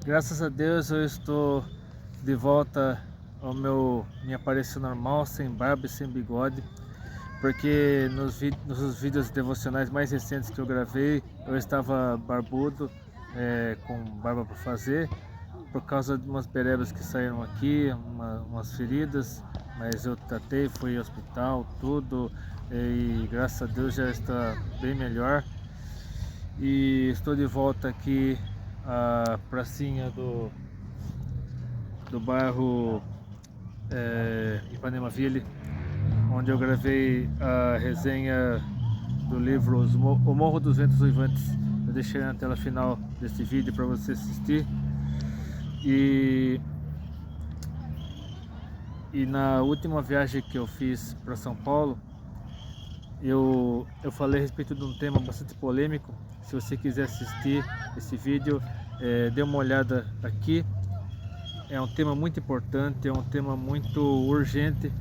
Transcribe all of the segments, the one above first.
Graças a Deus eu estou de volta ao minha aparência normal, sem barba e sem bigode, porque nos vídeos devocionais mais recentes que eu gravei, eu estava barbudo, com barba para fazer, por causa de umas berebas que saíram aqui, umas feridas, mas eu tratei, fui ao hospital, tudo, e graças a Deus já está bem melhor. E estou de volta aqui à pracinha do bairro Ipanema-Ville, onde eu gravei a resenha do livro O Morro dos Ventos Uivantes. Eu deixei na tela final desse vídeo para você assistir. E na última viagem que eu fiz para São Paulo, eu falei a respeito de um tema bastante polêmico. Se você quiser assistir esse vídeo, dê uma olhada aqui. É um tema muito importante, é um tema muito urgente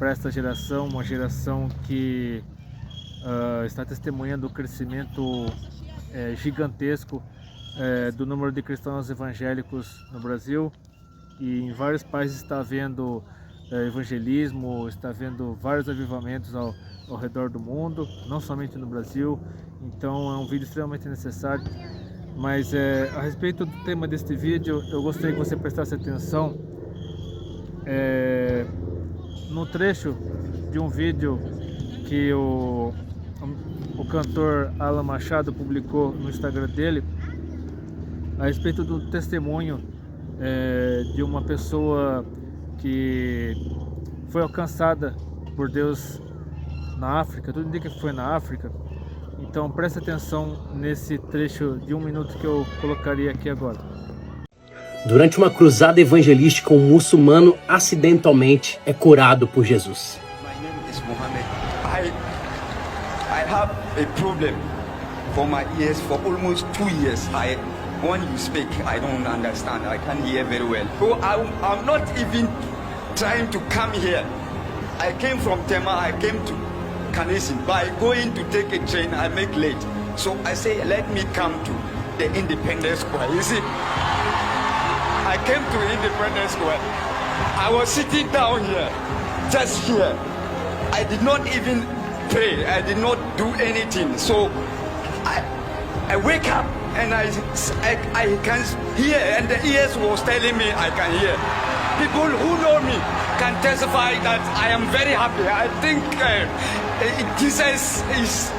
para esta geração, uma geração que está testemunhando o crescimento gigantesco do número de cristãos evangélicos no Brasil, e em vários países está havendo evangelismo, está havendo vários avivamentos ao redor do mundo, não somente no Brasil. Então é um vídeo extremamente necessário. Mas a respeito do tema deste vídeo, eu gostaria que você prestasse atenção no trecho de um vídeo que o cantor Alan Machado publicou no Instagram dele, a respeito do testemunho de uma pessoa que foi alcançada por Deus na África. Tudo indica que foi na África. Então preste atenção nesse trecho de 1 minuto que eu colocaria aqui agora. Durante uma cruzada evangelística, um muçulmano acidentalmente é curado por Jesus. My name is Mohammed. I have a problem for my ears for almost 2 years. When you speak, I don't understand. I can't hear very well. So I'm not even trying to come here. I came from Tema. I came to Kanisin. By going to take a train, I make late. So I say, let me come to the Independence Square. You see, I came to Independence Square. I was sitting down here, just here. I did not even pray. I did not do anything. So I wake up and I can hear, and the ears was telling me I can hear. People who know me can testify that I am very happy. I think Jesus is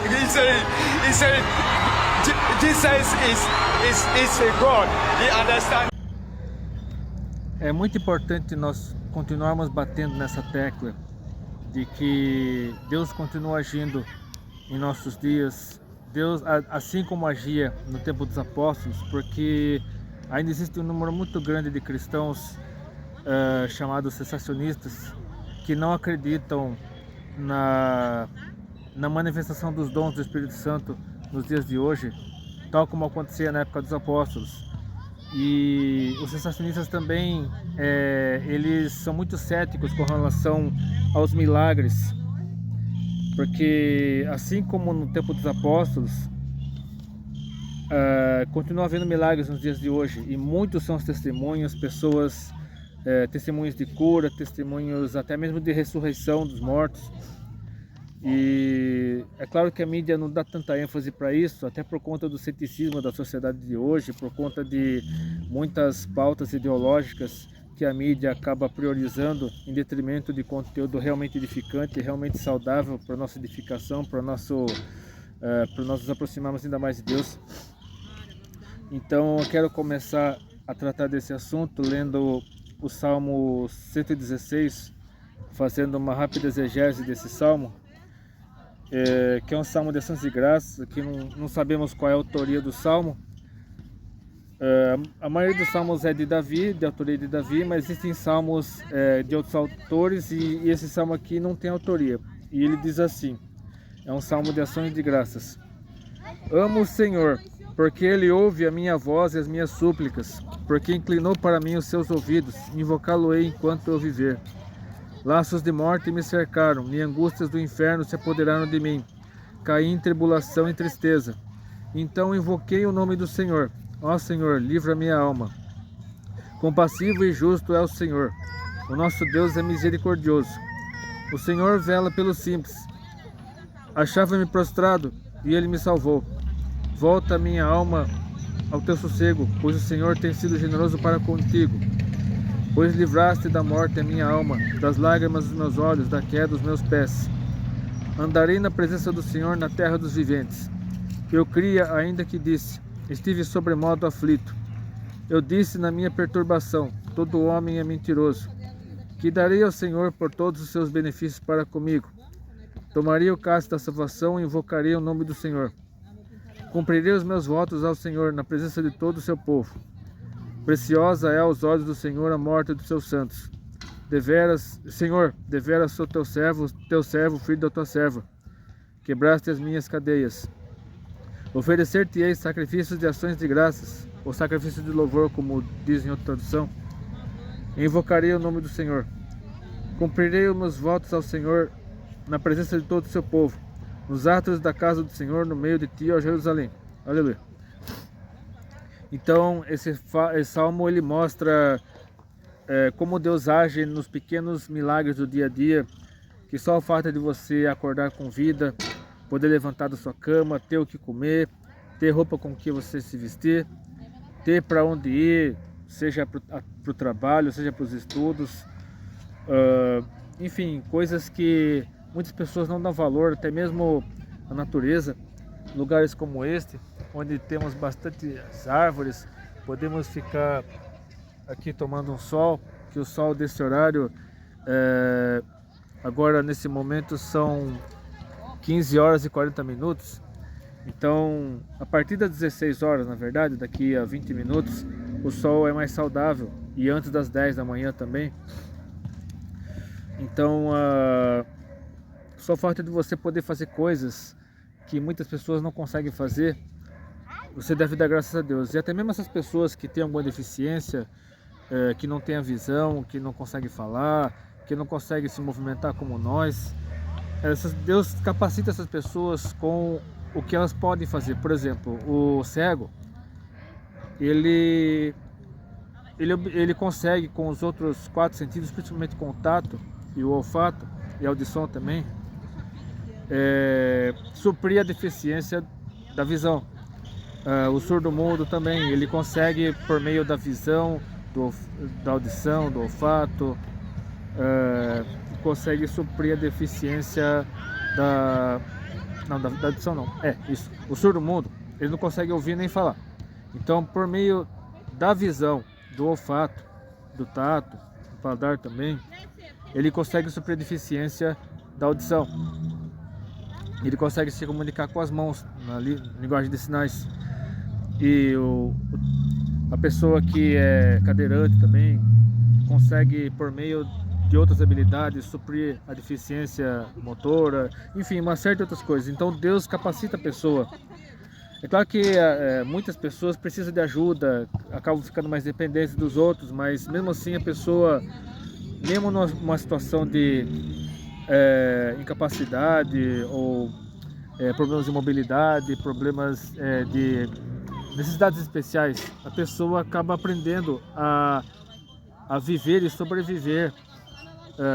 a God. He understands. É muito importante nós continuarmos batendo nessa tecla de que Deus continua agindo em nossos dias. Deus, assim como agia no tempo dos apóstolos, porque ainda existe um número muito grande de cristãos chamados cessacionistas, que não acreditam na manifestação dos dons do Espírito Santo nos dias de hoje, tal como acontecia na época dos apóstolos. E os cessacionistas também, eles são muito céticos com relação aos milagres, porque assim como no tempo dos apóstolos, continua havendo milagres nos dias de hoje, e muitos são os testemunhos, pessoas, testemunhos de cura, testemunhos até mesmo de ressurreição dos mortos. E é claro que a mídia não dá tanta ênfase para isso, até por conta do ceticismo da sociedade de hoje, por conta de muitas pautas ideológicas que a mídia acaba priorizando em detrimento de conteúdo realmente edificante, realmente saudável para a nossa edificação, para nós nos aproximarmos ainda mais de Deus. Então eu quero começar a tratar desse assunto lendo o Salmo 116, fazendo uma rápida exegese desse salmo, que é um salmo de ações de graças, que não sabemos qual é a autoria do salmo. A maioria dos salmos é de Davi, de autoria de Davi, mas existem salmos de outros autores, e esse salmo aqui não tem autoria. E ele diz assim, é um salmo de ações de graças. Amo o Senhor, porque Ele ouve a minha voz e as minhas súplicas, porque inclinou para mim os seus ouvidos, invocá-lo-ei enquanto eu viver. Laços de morte me cercaram, e angústias do inferno se apoderaram de mim. Caí em tribulação e tristeza. Então invoquei o nome do Senhor. Ó Senhor, livra minha alma. Compassivo e justo é o Senhor. O nosso Deus é misericordioso. O Senhor vela pelos simples. Achava-me prostrado e Ele me salvou. Volta a minha alma ao teu sossego, pois o Senhor tem sido generoso para contigo. Pois livraste da morte a minha alma, das lágrimas dos meus olhos, da queda dos meus pés. Andarei na presença do Senhor na terra dos viventes. Eu cria, ainda que disse, estive sobremodo aflito. Eu disse na minha perturbação, todo homem é mentiroso. Que darei ao Senhor por todos os seus benefícios para comigo. Tomaria o cálice da salvação e invocaria o nome do Senhor. Cumprirei os meus votos ao Senhor na presença de todo o seu povo. Preciosa é aos olhos do Senhor a morte dos seus santos. Senhor, deveras sou teu servo, filho da tua serva. Quebraste as minhas cadeias. Oferecer-te-ei sacrifícios de ações de graças, ou sacrifício de louvor, como diz em outra tradução. Invocarei o nome do Senhor. Cumprirei os meus votos ao Senhor na presença de todo o seu povo, nos atos da casa do Senhor, no meio de ti, ó Jerusalém. Aleluia. Então, esse salmo ele mostra como Deus age nos pequenos milagres do dia a dia, que só o fato de você acordar com vida, poder levantar da sua cama, ter o que comer, ter roupa com que você se vestir, ter para onde ir, seja para o trabalho, seja para os estudos, enfim, coisas que muitas pessoas não dão valor, até mesmo a natureza. Lugares como este, onde temos bastante árvores, podemos ficar aqui tomando um sol, que o sol desse horário, agora nesse momento são 15 horas e 40 minutos, então a partir das 16 horas, na verdade, daqui a 20 minutos, o sol é mais saudável, e antes das 10 da manhã também. Então, só falta de você poder fazer coisas que muitas pessoas não conseguem fazer, você deve dar graças a Deus. E até mesmo essas pessoas que têm alguma deficiência, que não têm a visão, que não conseguem falar, que não conseguem se movimentar como nós, Deus capacita essas pessoas com o que elas podem fazer. Por exemplo, o cego, ele consegue com os outros 4 sentidos, principalmente com o tato e o olfato e a audição também, suprir a deficiência da visão. O surdo-mudo também, ele consegue por meio da visão, da audição, do olfato, consegue suprir a deficiência da audição não, isso. O surdo-mudo, ele não consegue ouvir nem falar. Então, por meio da visão, do olfato, do tato, do paladar também, ele consegue suprir a deficiência da audição. Ele consegue se comunicar com as mãos, na linguagem de sinais. E a pessoa que é cadeirante também consegue, por meio de outras habilidades, suprir a deficiência motora, enfim, uma série de outras coisas. Então Deus capacita a pessoa. É claro que muitas pessoas precisam de ajuda, acabam ficando mais dependentes dos outros, mas mesmo assim a pessoa, mesmo numa situação de incapacidade ou problemas de mobilidade, problemas de necessidades especiais, a pessoa acaba aprendendo a viver e sobreviver,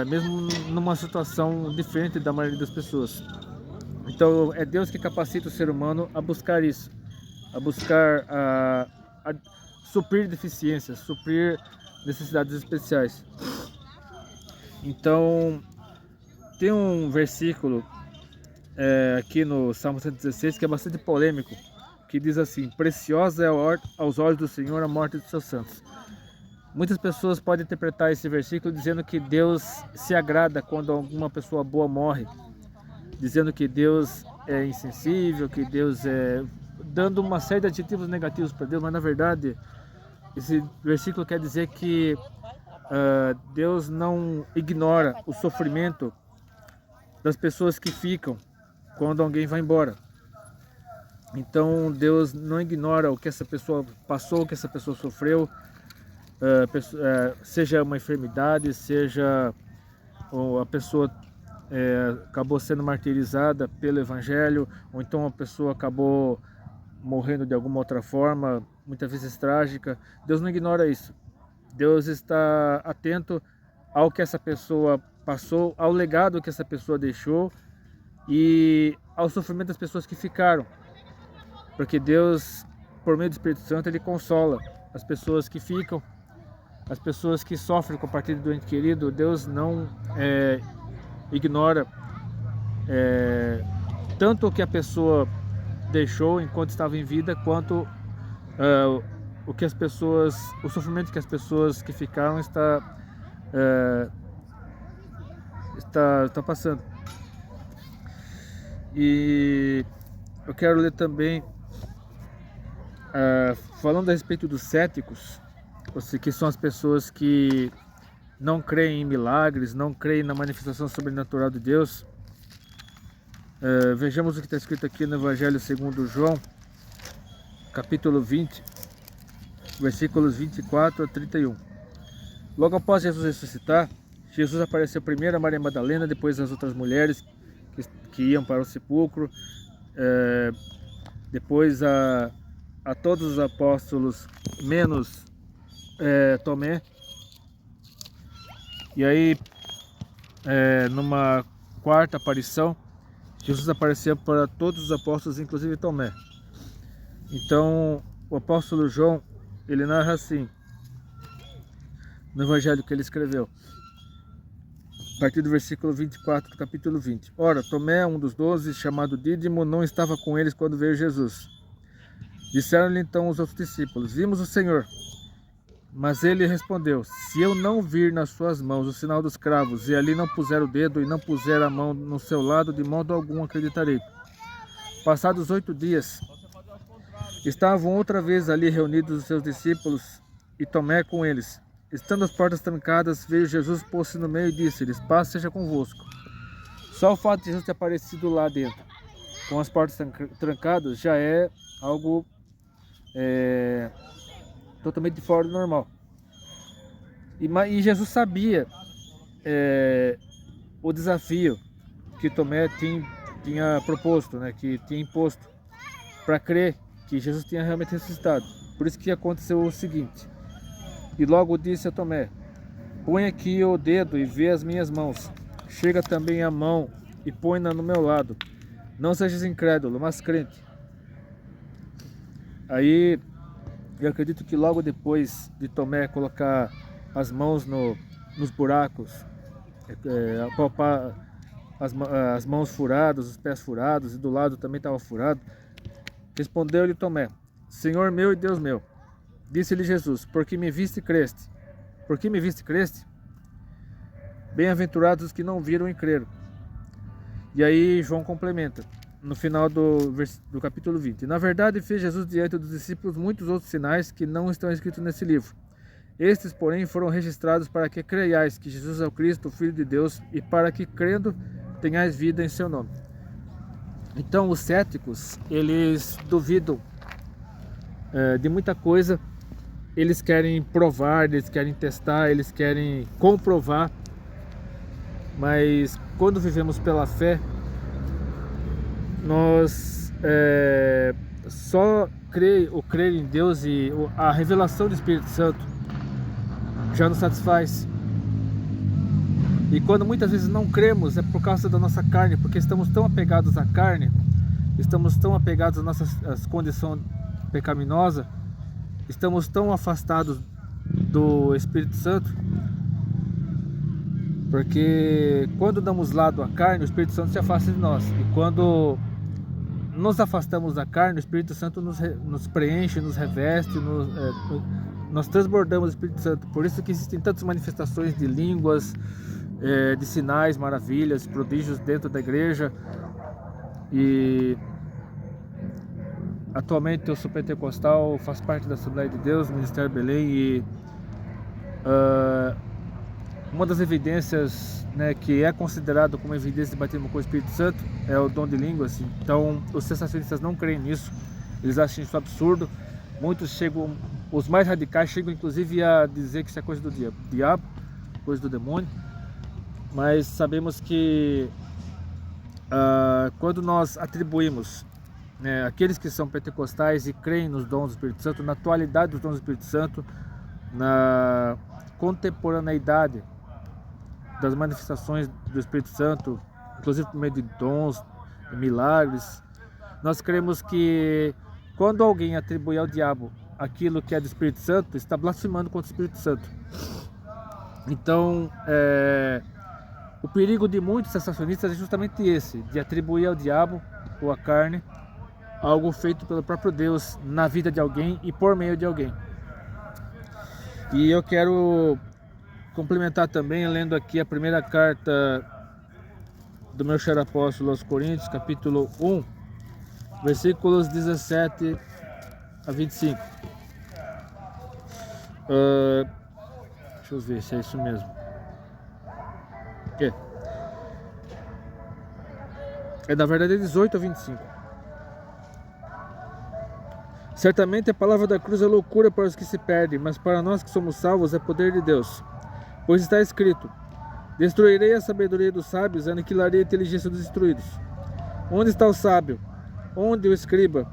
mesmo numa situação diferente da maioria das pessoas. Então é Deus que capacita o ser humano a buscar isso, a buscar a suprir deficiências, suprir necessidades especiais. Então tem um versículo aqui no Salmo 116 que é bastante polêmico, que diz assim: preciosa é aos olhos do Senhor a morte dos seus santos. Muitas pessoas podem interpretar esse versículo dizendo que Deus se agrada quando alguma pessoa boa morre, dizendo que Deus é insensível, que Deus dando uma série de adjetivos negativos para Deus, mas na verdade esse versículo quer dizer que Deus não ignora o sofrimento das pessoas que ficam quando alguém vai embora. Então Deus não ignora o que essa pessoa passou, o que essa pessoa sofreu, seja uma enfermidade, seja a pessoa acabou sendo martirizada pelo Evangelho, ou então a pessoa acabou morrendo de alguma outra forma, muitas vezes trágica. Deus não ignora isso. Deus está atento ao que essa pessoa passou, ao legado que essa pessoa deixou e ao sofrimento das pessoas que ficaram. Porque Deus, por meio do Espírito Santo, Ele consola as pessoas que ficam, as pessoas que sofrem com a partida do ente querido. Deus não ignora tanto o que a pessoa deixou enquanto estava em vida, quanto o sofrimento que as pessoas que ficaram está passando. E eu quero ler também, falando a respeito dos céticos, que são as pessoas que não creem em milagres, não creem na manifestação sobrenatural de Deus. Vejamos o que está escrito aqui no Evangelho segundo João, capítulo 20, versículos 24 a 31. Logo após Jesus ressuscitar, Jesus apareceu primeiro a Maria Madalena, depois às outras mulheres que iam para o sepulcro, depois a todos os apóstolos, menos Tomé. E aí, numa quarta aparição, Jesus apareceu para todos os apóstolos, inclusive Tomé. Então, o apóstolo João, ele narra assim, no evangelho que ele escreveu, a partir do versículo 24 do capítulo 20. Ora, Tomé, um dos 12, chamado Dídimo, não estava com eles quando veio Jesus. Disseram-lhe então os outros discípulos: vimos o Senhor. Mas ele respondeu: se eu não vir nas suas mãos o sinal dos cravos, e ali não puser o dedo e não puser a mão no seu lado, de modo algum acreditarei. Passados 8 dias, estavam outra vez ali reunidos os seus discípulos e Tomé com eles. Estando as portas trancadas, veio Jesus, pôs-se no meio e disse-lhes: paz seja convosco. Só o fato de Jesus ter aparecido lá dentro, com as portas trancadas, já é algo totalmente fora do normal. E Jesus sabia o desafio que Tomé tinha proposto, né, que tinha imposto, para crer que Jesus tinha realmente ressuscitado. Por isso que aconteceu o seguinte: e logo disse a Tomé: põe aqui o dedo e vê as minhas mãos, chega também a mão e põe-na no meu lado, não sejas incrédulo, mas crente. Aí eu acredito que logo depois de Tomé colocar as mãos nos buracos, apalpar as mãos furadas, os pés furados, e do lado também estava furado, respondeu-lhe Tomé: Senhor meu e Deus meu. Disse-lhe Jesus: por que me viste e creste? Por que me viste e creste? Bem-aventurados os que não viram e creram. E aí João complementa, no final do capítulo 20. Na verdade, fez Jesus diante dos discípulos muitos outros sinais que não estão escritos nesse livro. Estes, porém, foram registrados para que creiais que Jesus é o Cristo, o Filho de Deus, e para que, crendo, tenhais vida em seu nome. Então, os céticos, eles duvidam de muita coisa. Eles querem provar, eles querem testar, eles querem comprovar. Mas quando vivemos pela fé, nós só crer em Deus e a revelação do Espírito Santo já nos satisfaz. E quando muitas vezes não cremos, é por causa da nossa carne, porque estamos tão apegados à carne, estamos tão apegados às nossas condições pecaminosas, estamos tão afastados do Espírito Santo, porque quando damos lado à carne, o Espírito Santo se afasta de nós. E quando nos afastamos da carne, o Espírito Santo nos preenche, nos reveste, nós transbordamos o Espírito Santo. Por isso que existem tantas manifestações de línguas, de sinais, maravilhas, prodígios dentro da igreja. E atualmente eu sou pentecostal, faço parte da Assembleia de Deus, Ministério Belém, e uma das evidências, né, que é considerado como evidência de batismo com o Espírito Santo é o dom de línguas. Então os sensacionistas não creem nisso, eles acham isso absurdo. Muitos chegam, os mais radicais chegam inclusive a dizer que isso é coisa do diabo, coisa do demônio. Mas sabemos que quando nós atribuímos, né, aqueles que são pentecostais e creem nos dons do Espírito Santo, na atualidade dos dons do Espírito Santo, na contemporaneidade das manifestações do Espírito Santo, inclusive por meio de dons, milagres. Nós cremos que quando alguém atribui ao diabo aquilo que é do Espírito Santo, está blasfemando contra o Espírito Santo. Então, o perigo de muitos sensacionistas é justamente esse, de atribuir ao diabo ou à carne algo feito pelo próprio Deus na vida de alguém e por meio de alguém. E eu quero complementar também lendo aqui a primeira carta do meu cheiro apóstolo aos Coríntios, capítulo 1, versículos 17 a 25. Deixa eu ver se é isso mesmo. Na verdade é 18 a 25. Certamente a palavra da cruz é loucura para os que se perdem, mas para nós que somos salvos é poder de Deus. Pois está escrito: destruirei a sabedoria dos sábios e aniquilarei a inteligência dos instruídos. Onde está o sábio? Onde o escriba?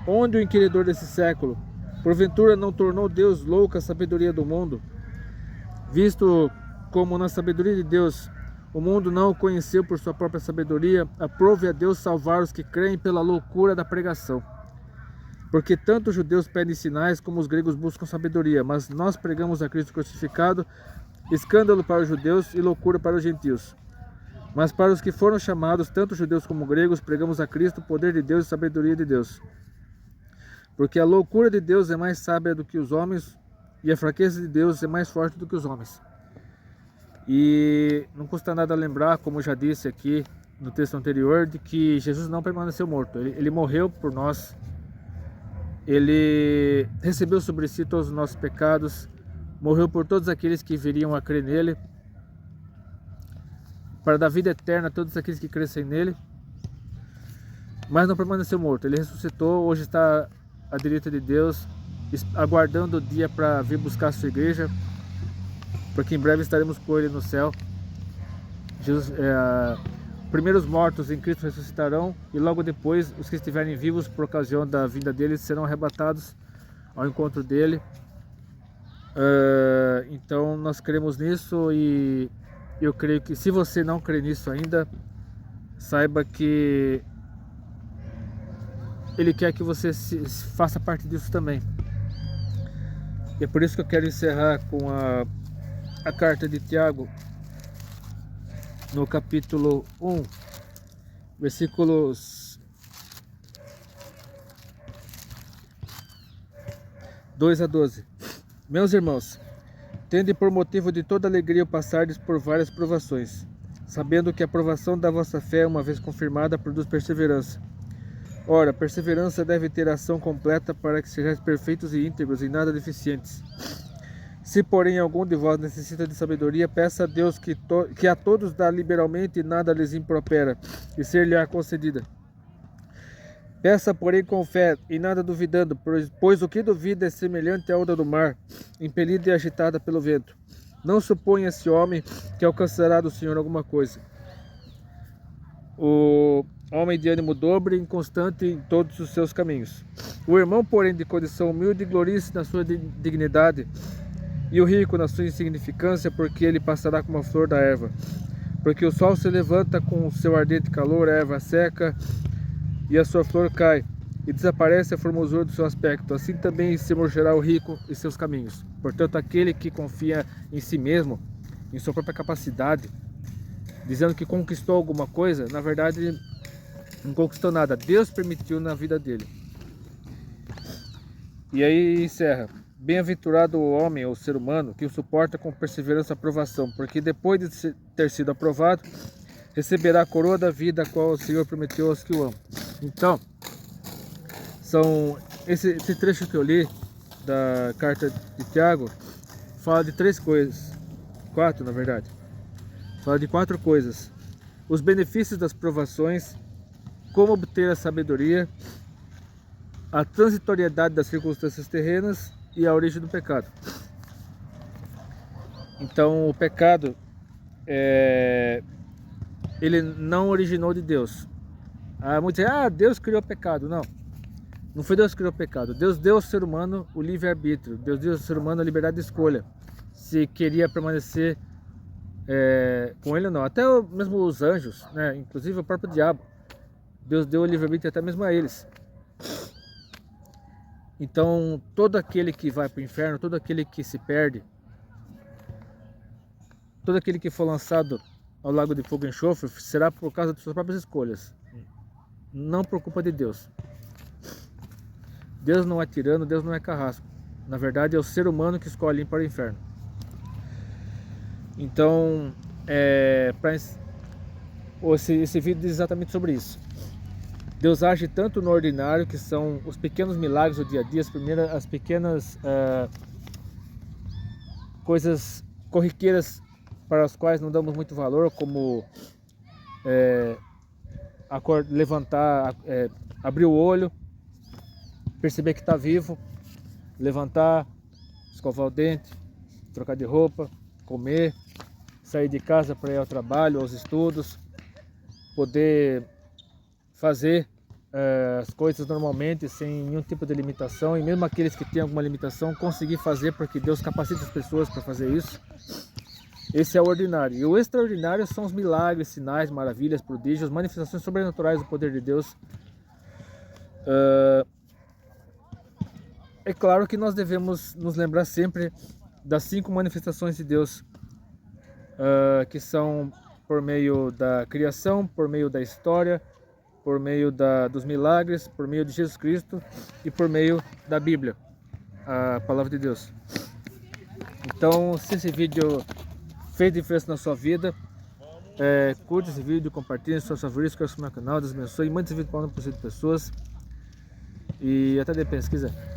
Onde o inquiridor desse século? Porventura não tornou Deus louca a sabedoria do mundo? Visto como na sabedoria de Deus o mundo não o conheceu por sua própria sabedoria, aprove a Deus salvar os que creem pela loucura da pregação. Porque tanto os judeus pedem sinais como os gregos buscam sabedoria, mas nós pregamos a Cristo crucificado, escândalo para os judeus e loucura para os gentios. Mas para os que foram chamados, tanto judeus como gregos, pregamos a Cristo, poder de Deus e sabedoria de Deus. Porque a loucura de Deus é mais sábia do que os homens, e a fraqueza de Deus é mais forte do que os homens. E não custa nada lembrar, como já disse aqui no texto anterior, de que Jesus não permaneceu morto. Ele morreu por nós. Ele recebeu sobre si todos os nossos pecados, morreu por todos aqueles que viriam a crer nele, para dar vida eterna a todos aqueles que crescem nele, mas não permaneceu morto. Ele ressuscitou, hoje está à direita de Deus, aguardando o dia para vir buscar a sua igreja, porque em breve estaremos com ele no céu. Jesus, primeiros mortos em Cristo ressuscitarão, e logo depois os que estiverem vivos por ocasião da vinda dele serão arrebatados ao encontro dele. Então nós cremos nisso, e eu creio que se você não crê nisso ainda, saiba que ele quer que você faça parte disso também. E é por isso que eu quero encerrar com a carta de Tiago, no capítulo 1, versículos 2 a 12. Meus irmãos, tende por motivo de toda alegria o passardes por várias provações, sabendo que a provação da vossa fé, uma vez confirmada, produz perseverança. Ora, perseverança deve ter ação completa, para que sejais perfeitos e íntegros, e nada deficientes. Se, porém, algum de vós necessita de sabedoria, peça a Deus que a todos dá liberalmente e nada lhes impropera, e ser-lhe-á concedida. Peça, porém, com fé e nada duvidando, pois o que duvida é semelhante à onda do mar, impelida e agitada pelo vento. Não suponha esse homem que alcançará do Senhor alguma coisa. O homem de ânimo dobre, inconstante em todos os seus caminhos. O irmão, porém, de condição humilde, glorie-se na sua dignidade, e o rico na sua insignificância, porque ele passará como a flor da erva. Porque o sol se levanta com o seu ardente calor, a erva seca e a sua flor cai, e desaparece a formosura do seu aspecto. Assim também se murchará o rico em seus caminhos. Portanto, aquele que confia em si mesmo, em sua própria capacidade, dizendo que conquistou alguma coisa, na verdade não conquistou nada. Deus permitiu na vida dele. E aí encerra: bem-aventurado o homem ou ser humano que o suporta com perseverança a provação, porque depois de ter sido aprovado, receberá a coroa da vida, a qual o Senhor prometeu aos que o amam. Então, esse trecho que eu li da carta de Tiago fala de 3 coisas, 4 na verdade. Fala de 4 coisas: os benefícios das provações, como obter a sabedoria, a transitoriedade das circunstâncias terrenas e a origem do pecado. Então, o pecado ele não originou de Deus. Muitos dizem, Deus criou o pecado. Não. Não foi Deus que criou o pecado. Deus deu ao ser humano o livre-arbítrio. Deus deu ao ser humano a liberdade de escolha. Se queria permanecer com ele ou não. Até mesmo os anjos, né? Inclusive o próprio diabo. Deus deu o livre-arbítrio até mesmo a eles. Então, todo aquele que vai para o inferno, todo aquele que se perde, todo aquele que for lançado ao lago de fogo e enxofre, será por causa de suas próprias escolhas. Não por culpa de Deus. Deus não é tirano, Deus não é carrasco. Na verdade, é o ser humano que escolhe ir para o inferno. Então, esse vídeo diz exatamente sobre isso. Deus age tanto no ordinário, que são os pequenos milagres do dia a dia, as pequenas coisas corriqueiras para as quais não damos muito valor, como levantar, abrir o olho, perceber que está vivo, levantar, escovar o dente, trocar de roupa, comer, sair de casa para ir ao trabalho, aos estudos, poder fazer as coisas normalmente, sem nenhum tipo de limitação, e mesmo aqueles que têm alguma limitação, conseguir fazer, porque Deus capacita as pessoas para fazer isso. Esse é o ordinário. E o extraordinário são os milagres, sinais, maravilhas, prodígios, manifestações sobrenaturais do poder de Deus. É claro que nós devemos nos lembrar sempre das 5 manifestações de Deus, que são por meio da criação, por meio da história, por meio dos milagres, por meio de Jesus Cristo e por meio da Bíblia, a palavra de Deus. Então, se esse vídeo fez diferença na sua vida, curte esse vídeo, compartilhe seus favoritos, inscreva-se no meu canal, Deus abençoe, mande esse vídeo para uma porção de pessoas. E até depois, se quiser.